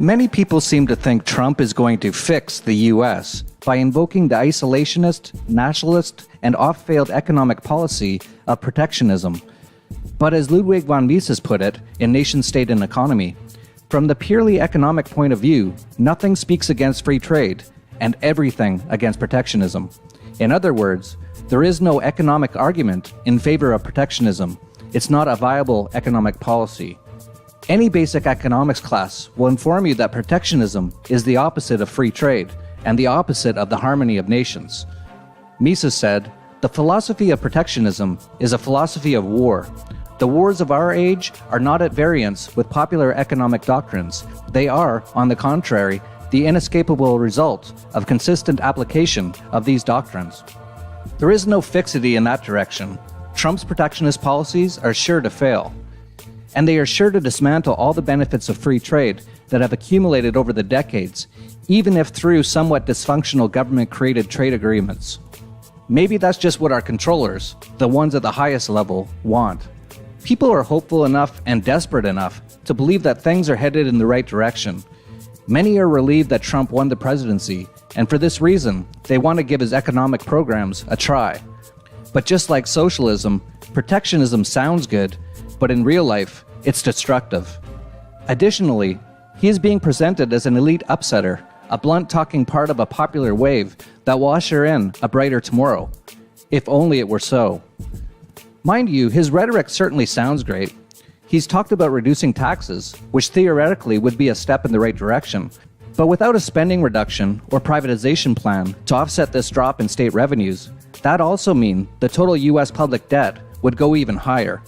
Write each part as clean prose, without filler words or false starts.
Many people seem to think Trump is going to fix the U.S. by invoking the isolationist, nationalist, and oft-failed economic policy of protectionism. But as Ludwig von Mises put it in Nation, State, and Economy, from the purely economic point of view, nothing speaks against free trade and everything against protectionism. In other words, there is no economic argument in favor of protectionism. It's not a viable economic policy. Any basic economics class will inform you that protectionism is the opposite of free trade and the opposite of the harmony of nations. Mises said, "The philosophy of protectionism is a philosophy of war. The wars of our age are not at variance with popular economic doctrines. They are, on the contrary, the inescapable result of consistent application of these doctrines." There is no fixity in that direction. Trump's protectionist policies are sure to fail. And they are sure to dismantle all the benefits of free trade that have accumulated over the decades, even if through somewhat dysfunctional government-created trade agreements. Maybe that's just what our controllers, the ones at the highest level, want. People are hopeful enough and desperate enough to believe that things are headed in the right direction. Many are relieved that Trump won the presidency, and for this reason, they want to give his economic programs a try. But just like socialism, protectionism sounds good, but in real life, it's destructive. Additionally, he is being presented as an elite upsetter, a blunt-talking part of a popular wave that will usher in a brighter tomorrow. If only it were so. Mind you, his rhetoric certainly sounds great. He's talked about reducing taxes, which theoretically would be a step in the right direction. But without a spending reduction or privatization plan to offset this drop in state revenues, that also means the total U.S. public debt would go even higher.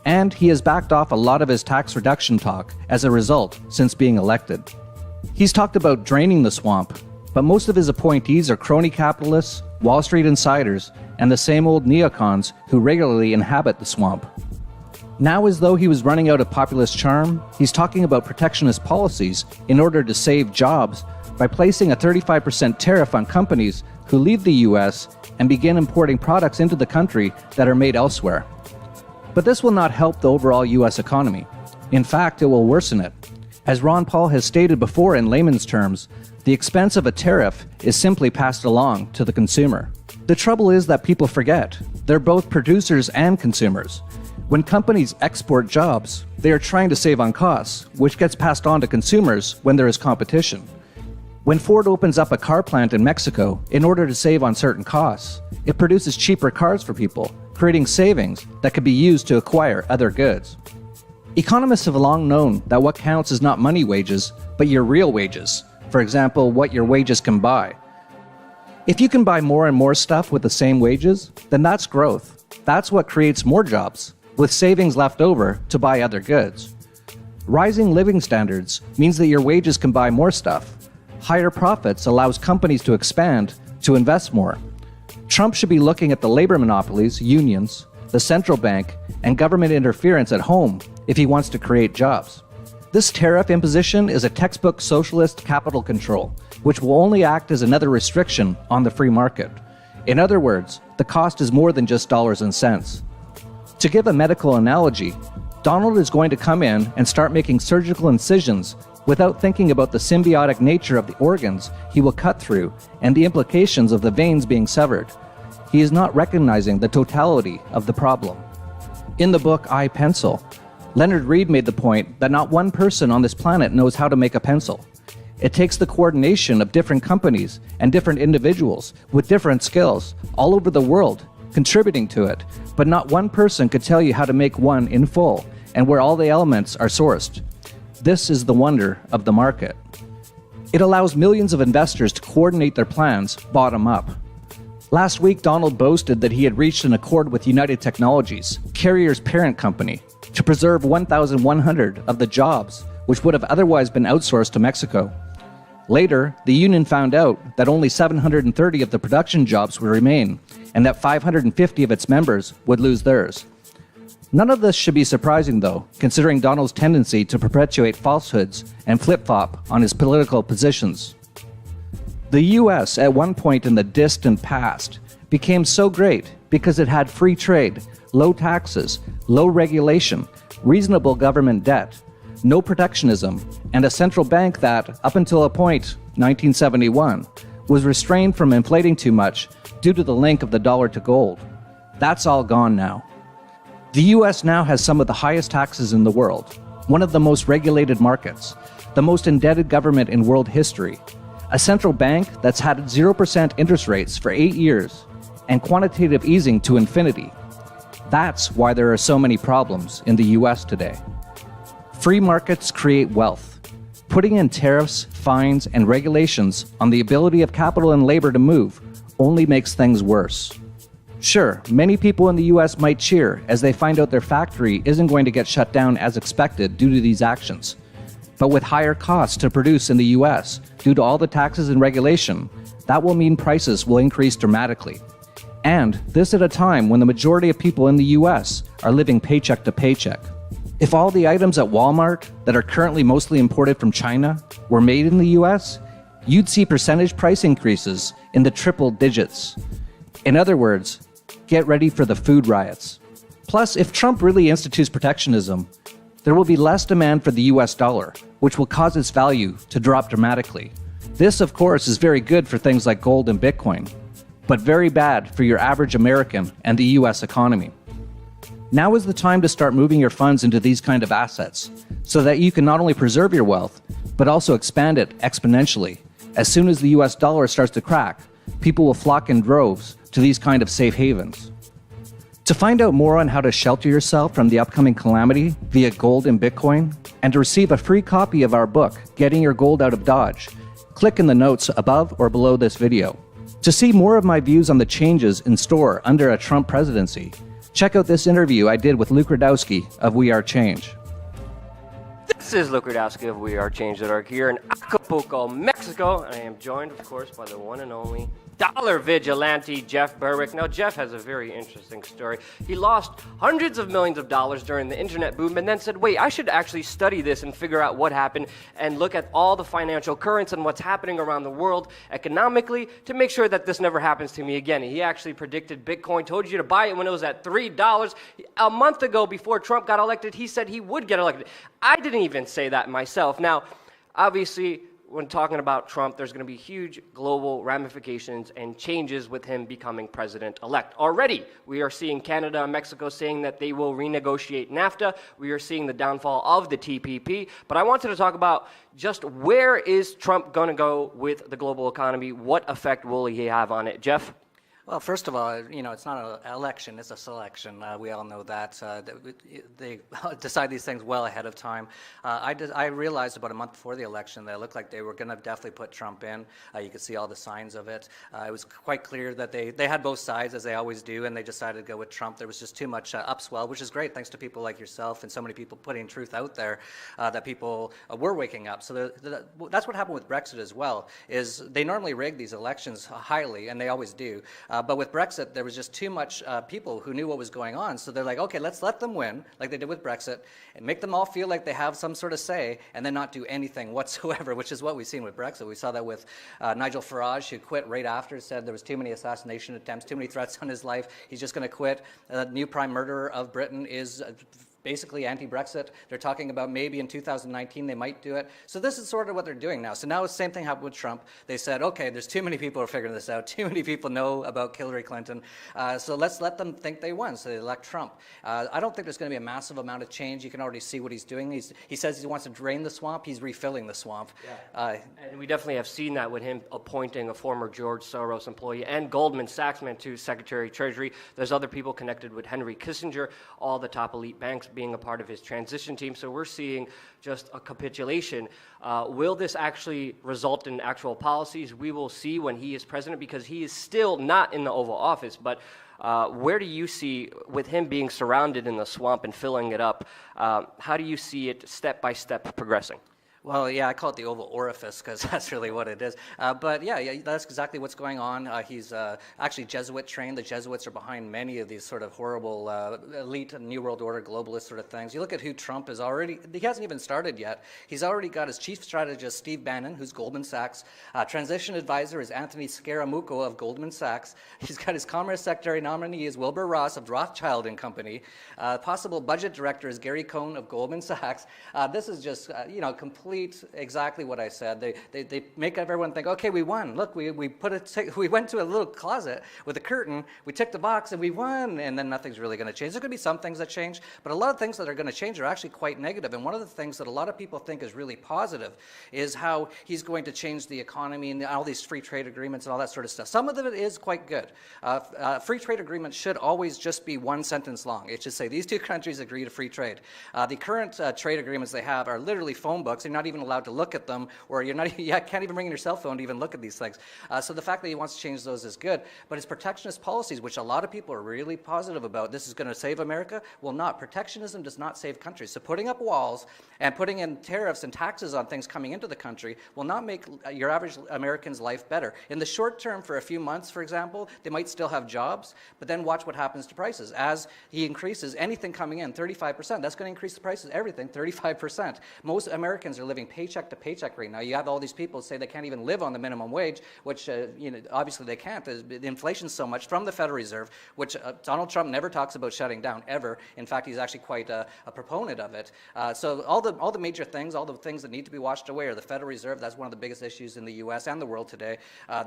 And he has backed off a lot of his tax reduction talk as a result since being elected. He's talked about draining the swamp, but most of his appointees are crony capitalists, Wall Street insiders, and the same old neocons who regularly inhabit the swamp. Now, as though he was running out of populist charm, he's talking about protectionist policies in order to save jobs by placing a 35% tariff on companies who leave the US and begin importing products into the country that are made elsewhere. But this will not help the overall US economy. In fact, it will worsen it. As Ron Paul has stated before in layman's terms, the expense of a tariff is simply passed along to the consumer. The trouble is that people forget. They're both producers and consumers. When companies export jobs, they are trying to save on costs, which gets passed on to consumers when there is competition. When Ford opens up a car plant in Mexico in order to save on certain costs, it produces cheaper cars for people, creating savings that could be used to acquire other goods. Economists have long known that what counts is not money wages, but your real wages. For example, what your wages can buy. If you can buy more and more stuff with the same wages, then that's growth. That's what creates more jobs, with savings left over to buy other goods. Rising living standards means that your wages can buy more stuff. Higher profits allows companies to expand, to invest more. Trump should be looking at the labor monopolies, unions, the central bank, and government interference at home if he wants to create jobs. This tariff imposition is a textbook socialist capital control, which will only act as another restriction on the free market. In other words, the cost is more than just dollars and cents. To give a medical analogy, Donald is going to come in and start making surgical incisions without thinking about the symbiotic nature of the organs he will cut through and the implications of the veins being severed. He is not recognizing the totality of the problem. In the book I, Pencil, Leonard Read made the point that not one person on this planet knows how to make a pencil. It takes the coordination of different companies and different individuals with different skills all over the world contributing to it, but not one person could tell you how to make one in full and where all the elements are sourced. This is the wonder of the market. It allows millions of investors to coordinate their plans bottom up. Last week, Donald boasted that he had reached an accord with United Technologies, Carrier's parent company, to preserve 1,100 of the jobs which would have otherwise been outsourced to Mexico. Later, the union found out that only 730 of the production jobs would remain, and that 550 of its members would lose theirs. None of this should be surprising, though, considering Donald's tendency to perpetuate falsehoods and flip-flop on his political positions. The US, at one point in the distant past, became so great because it had free trade, low taxes, low regulation, reasonable government debt. no protectionism, and a central bank that, up until a point, 1971, was restrained from inflating too much due to the link of the dollar to gold. That's all gone now. The US now has some of the highest taxes in the world, one of the most regulated markets, the most indebted government in world history, a central bank that's had 0% interest rates for 8 years, and quantitative easing to infinity. That's why there are so many problems in the US today. Free markets create wealth. Putting in tariffs, fines, and regulations on the ability of capital and labor to move only makes things worse. Sure, many people in the US might cheer as they find out their factory isn't going to get shut down as expected due to these actions. But with higher costs to produce in the US due to all the taxes and regulation, that will mean prices will increase dramatically. And this at a time when the majority of people in the US are living paycheck to paycheck. If all the items at Walmart that are currently mostly imported from China were made in the US, you'd see percentage price increases in the triple digits. In other words, get ready for the food riots. Plus, if Trump really institutes protectionism, there will be less demand for the US dollar, which will cause its value to drop dramatically. This, of course, is very good for things like gold and Bitcoin, but very bad for your average American and the US economy. Now is the time to start moving your funds into these kind of assets so that you can not only preserve your wealth, but also expand it exponentially. As soon as the US dollar starts to crack, people will flock in droves to these kind of safe havens. To find out more on how to shelter yourself from the upcoming calamity via gold and Bitcoin, and to receive a free copy of our book, Getting Your Gold Out of Dodge, click in the notes above or below this video. To see more of my views on the changes in store under a Trump presidency, check out this interview I did with Luke Rudowski of We Are Change. This is Luke Rudowski of We Are Change.org here in Acapulco, Mexico, and I am joined, of course, by the one and only dollar vigilante, Jeff Berwick. Now, Jeff has a very interesting story. He lost hundreds of millions of dollars during the internet boom and then said, wait, I should actually study this and figure out what happened and look at all the financial currents and what's happening around the world economically to make sure that this never happens to me again. He actually predicted Bitcoin, told you to buy it when it was at $3. A month ago, before Trump got elected, he said he would get elected. I didn't even say that myself. Now, obviously, when talking about Trump, there's going to be huge global ramifications and changes with him becoming president-elect. Already, we are seeing Canada and Mexico saying that they will renegotiate NAFTA. We are seeing the downfall of the TPP. But I wanted to talk about just where is Trump going to go with the global economy? What effect will he have on it? Jeff? Well, first of all, it's not an election, it's a selection. We all know that. They decide these things well ahead of time. I realized about a month before the election that it looked like they were going to definitely put Trump in. You could see all the signs of it. It was quite clear that they had both sides, as they always do, and they decided to go with Trump. There was just too much upswell, which is great, thanks to people like yourself and so many people putting truth out there that people were waking up. So that's what happened with Brexit as well, is they normally rig these elections highly, and they always do. But with Brexit, there was just too much people who knew what was going on. So they're like, okay, let's let them win, like they did with Brexit, and make them all feel like they have some sort of say, and then not do anything whatsoever, which is what we've seen with Brexit. We saw that with Nigel Farage, who quit right after, said there was too many assassination attempts, too many threats on his life. He's just going to quit. The new prime murderer of Britain is basically anti-Brexit. They're talking about maybe in 2019 they might do it. So this is sort of what they're doing now. So now the same thing happened with Trump. They said, okay, there's too many people who are figuring this out. Too many people know about Hillary Clinton. So let's let them think they won. So they elect Trump. I don't think there's going to be a massive amount of change. You can already see what he's doing. He says he wants to drain the swamp. He's refilling the swamp. Yeah. And we definitely have seen that with him appointing a former George Soros employee and Goldman Sachs man to Secretary of Treasury. There's other people connected with Henry Kissinger, all the top elite banks being a part of his transition team. So we're seeing just a capitulation. Will this actually result in actual policies? We will see when he is president, because he is still not in the Oval Office. But where do you see, with him being surrounded in the swamp and filling it up, how do you see it step by step progressing? Well, yeah, I call it the Oval Orifice because that's really what it is. But yeah, that's exactly what's going on. He's actually Jesuit trained. The Jesuits are behind many of these sort of horrible elite New World Order globalist sort of things. You look at who Trump is already, he hasn't even started yet. He's already got his chief strategist, Steve Bannon, who's Goldman Sachs. Transition advisor is Anthony Scaramucco of Goldman Sachs. He's got his Commerce Secretary nominee is Wilbur Ross of Rothschild and Company. Possible budget director is Gary Cohn of Goldman Sachs. This is just, complete exactly what I said. They make everyone think, okay, we won. Look, we went to a little closet with a curtain, we ticked the box, and we won, and then nothing's really going to change. There's going to be some things that change, but a lot of things that are going to change are actually quite negative. And one of the things that a lot of people think is really positive is how he's going to change the economy and all these free trade agreements and all that sort of stuff. Some of it is quite good. Free trade agreements should always just be one sentence long. It should say, these two countries agree to free trade. The current trade agreements they have are literally phone books. You're not even allowed to look at them, or you can't even bring in your cell phone to even look at these things. So the fact that he wants to change those is good, but his protectionist policies, which a lot of people are really positive about, this is going to save America, will not. Protectionism does not save countries. So putting up walls and putting in tariffs and taxes on things coming into the country will not make your average American's life better. In the short term, for a few months, for example, they might still have jobs, but then watch what happens to prices. As he increases anything coming in 35%, that's going to increase the prices, everything, 35%. Most Americans are living paycheck to paycheck right now. You have all these people say they can't even live on the minimum wage, which obviously they can't. The inflation's so much from the Federal Reserve, which Donald Trump never talks about shutting down ever. In fact, he's actually quite a proponent of it. So all the major things, all the things that need to be washed away are the Federal Reserve. That's one of the biggest issues in the U.S. and the world today.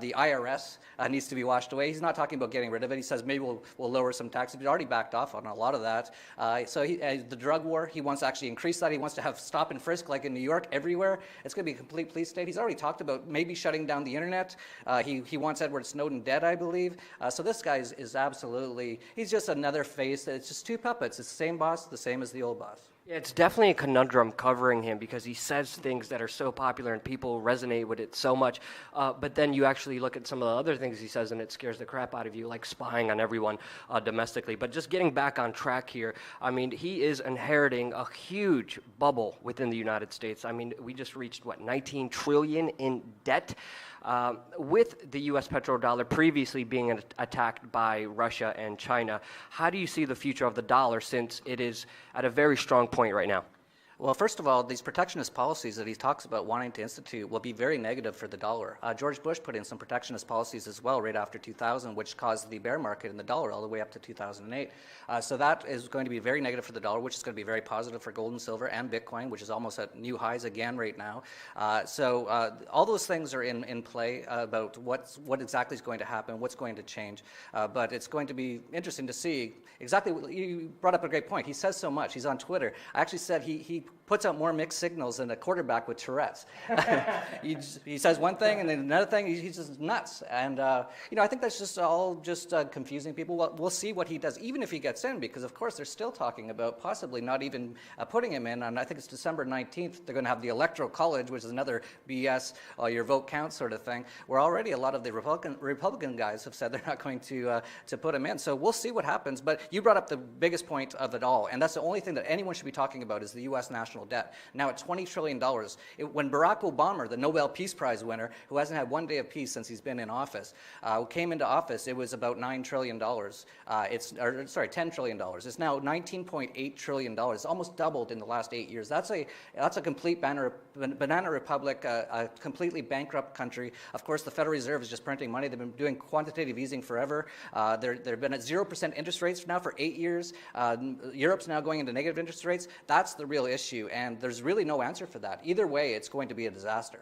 The IRS needs to be washed away. He's not talking about getting rid of it. He says maybe we'll lower some taxes. He's already backed off on a lot of that. The drug war, he wants to actually increase that. He wants to have stop and frisk like in New York everywhere. It's going to be a complete police state. He's already talked about maybe shutting down the internet. He wants Edward Snowden dead, I believe. So this guy is absolutely, he's just another face. It's just two puppets. It's the same boss, the same as the old boss. Yeah, it's definitely a conundrum covering him because he says things that are so popular and people resonate with it so much. But then you actually look at some of the other things he says and it scares the crap out of you, like spying on everyone domestically. But just getting back on track here, I mean, he is inheriting a huge bubble within the United States. I mean, we just reached, 19 trillion in debt. With the U.S. petrodollar previously being attacked by Russia and China, how do you see the future of the dollar since it is at a very strong point right now? Well, first of all, these protectionist policies that he talks about wanting to institute will be very negative for the dollar. George Bush put in some protectionist policies as well right after 2000, which caused the bear market in the dollar all the way up to 2008. So that is going to be very negative for the dollar, which is going to be very positive for gold and silver and Bitcoin, which is almost at new highs again right now. So all those things are in play about what exactly is going to happen, what's going to change. But it's going to be interesting to see exactly. You brought up a great point. He says so much. He's on Twitter. I actually said he puts out more mixed signals than a quarterback with Tourette's. He says one thing and then another thing. He's just nuts. And I think that's just all confusing people. We'll see what he does, even if he gets in, because of course they're still talking about possibly not even putting him in. And I think it's December 19th. They're going to have the Electoral College, which is another BS, your vote counts sort of thing, where already a lot of the Republican guys have said they're not going to put him in. So we'll see what happens. But you brought up the biggest point of it all, and that's the only thing that anyone should be talking about is the U.S. national debt. Now at $20 trillion. When Barack Obama, the Nobel Peace Prize winner, who hasn't had one day of peace since he's been in office, came into office, it was about $9 trillion. $10 trillion. It's now $19.8 trillion. It's almost doubled in the last 8 years. That's a complete banana republic, a completely bankrupt country. Of course, the Federal Reserve is just printing money. They've been doing quantitative easing forever. They've been at 0% interest rates now for 8 years. Europe's now going into negative interest rates. That's the real issue, and there's really no answer for that. Either way, it's going to be a disaster.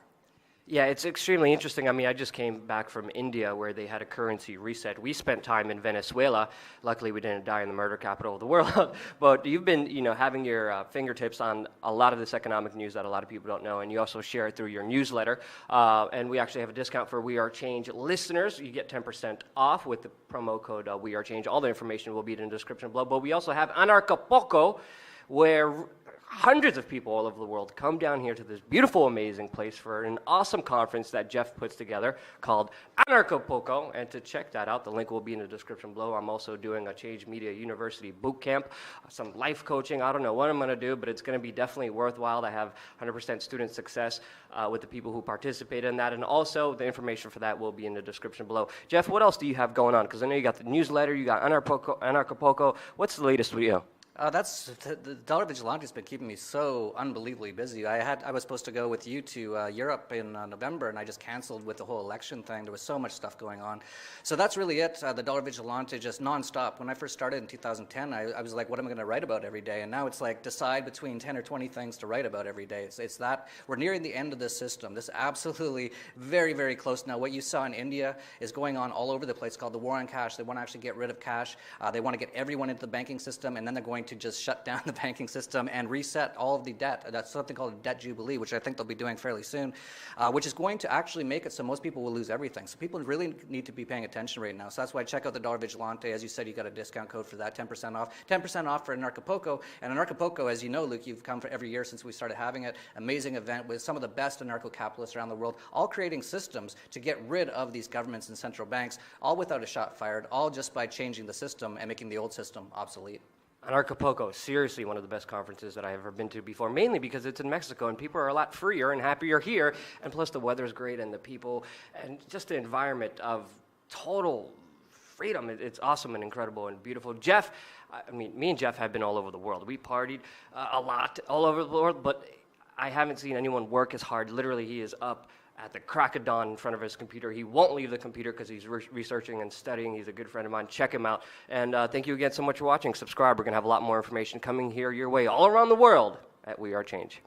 Yeah, it's extremely interesting. I mean, I just came back from India where they had a currency reset. We spent time in Venezuela. Luckily, we didn't die in the murder capital of the world. But you've been, having your fingertips on a lot of this economic news that a lot of people don't know, and you also share it through your newsletter. And we actually have a discount for We Are Change listeners. You get 10% off with the promo code We Are Change. All the information will be in the description below. But we also have Anarchapulco, where hundreds of people all over the world come down here to this beautiful, amazing place for an awesome conference that Jeff puts together called Anarchapulco. And to check that out, the link will be in the description below. I'm also doing a Change Media University boot camp, some life coaching. I don't know what I'm going to do, but it's going to be definitely worthwhile to have 100% student success with the people who participate in that. And also, the information for that will be in the description below. Jeff, what else do you have going on? Because I know you got the newsletter, you got Anarchapulco. What's the latest with you? The Dollar Vigilante has been keeping me so unbelievably busy. I was supposed to go with you to Europe in November, and I just canceled with the whole election thing. There was so much stuff going on. So that's really it. The Dollar Vigilante just nonstop. When I first started in 2010, I was like, what am I going to write about every day? And now it's like decide between 10 or 20 things to write about every day. It's that we're nearing the end of this system. This is absolutely very, very close. Now, what you saw in India is going on all over the place, called the war on cash. They want to actually get rid of cash. They want to get everyone into the banking system, and then they're going to just shut down the banking system and reset all of the debt. That's something called a debt jubilee, which I think they'll be doing fairly soon, which is going to actually make it so most people will lose everything. So people really need to be paying attention right now. So that's why check out the Dollar Vigilante. As you said, you got a discount code for that, 10% off. 10% off for Anarchapulco. And Anarchapulco, as you know, Luke, you've come for every year since we started having it. Amazing event with some of the best anarcho-capitalists around the world, all creating systems to get rid of these governments and central banks, all without a shot fired, all just by changing the system and making the old system obsolete. Anarchapulco, seriously one of the best conferences that I've ever been to before, mainly because it's in Mexico and people are a lot freer and happier here, and plus the weather's great and the people and just the environment of total freedom. It's awesome and incredible and beautiful. Jeff, I mean, me and Jeff have been all over the world. We partied a lot all over the world, but I haven't seen anyone work as hard. Literally, he is up at the crack of dawn in front of his computer. He won't leave the computer because he's researching and studying. He's a good friend of mine. Check him out. And thank you again so much for watching. Subscribe. We're going to have a lot more information coming here your way all around the world at We Are Change.